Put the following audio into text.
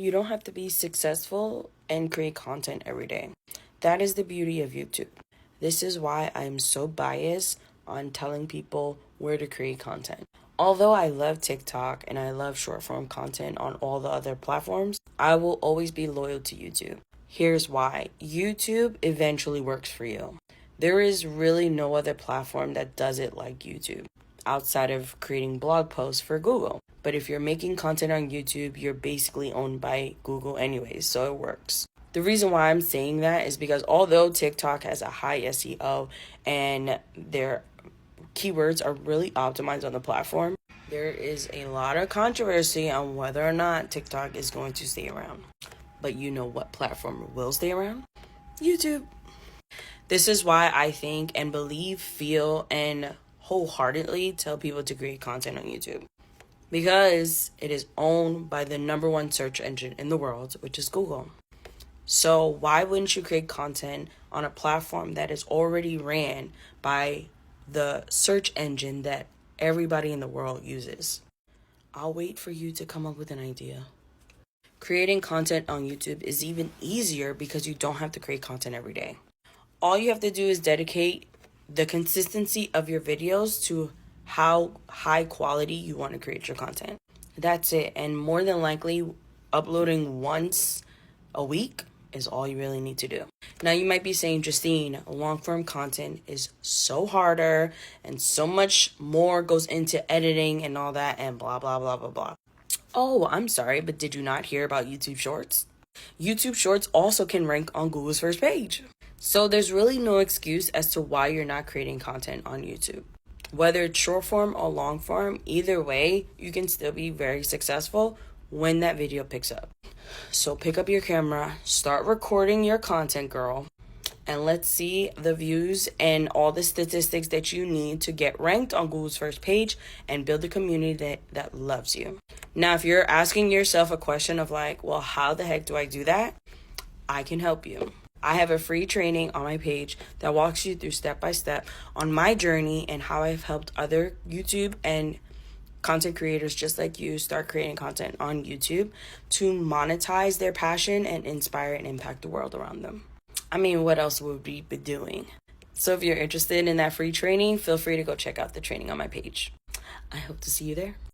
You don't have to be successful and create content every day. That is the beauty of YouTube. This is why I'm so biased on telling people where to create content. Although I love TikTok and I love short form content on all the other platforms, I will always be loyal to YouTube. Here's why. YouTube eventually works for you. There is really no other platform that does it like YouTube outside of creating blog posts for Google. But if you're making content on YouTube, you're basically owned by Google anyways, so it works. The reason why I'm saying that is because although TikTok has a high SEO and their keywords are really optimized on the platform, there is a lot of controversy on whether or not TikTok is going to stay around. But you know what platform will stay around? YouTube. This is why I think and believe, feel, and wholeheartedly tell people to create content on YouTube. Because it is owned by the number one search engine in the world, which is Google. So why wouldn't you create content on a platform that is already ran by the search engine that everybody in the world uses? I'll wait for you to come up with an idea. Creating content on YouTube is even easier because you don't have to create content every day. All you have to do is dedicate the consistency of your videos to how high quality you want to create your content. That's it. And more than likely, uploading once a week is all you really need to do. Now you might be saying, Justine, long form content is so harder and so much more goes into editing and all that and blah, blah, blah, blah, blah. Oh, I'm sorry, but did you not hear about YouTube Shorts? YouTube Shorts also can rank on Google's first page. So there's really no excuse as to why you're not creating content on YouTube. Whether it's short form or long form, either way, you can still be very successful when that video picks up. So pick up your camera, start recording your content, girl, and let's see the views and all the statistics that you need to get ranked on Google's first page and build a community that loves you. Now, if you're asking yourself a question of like, well, how the heck do I do that? I can help you. I have a free training on my page that walks you through step by step on my journey and how I've helped other YouTube and content creators just like you start creating content on YouTube to monetize their passion and inspire and impact the world around them. I mean, what else would we be doing? So if you're interested in that free training, feel free to go check out the training on my page. I hope to see you there.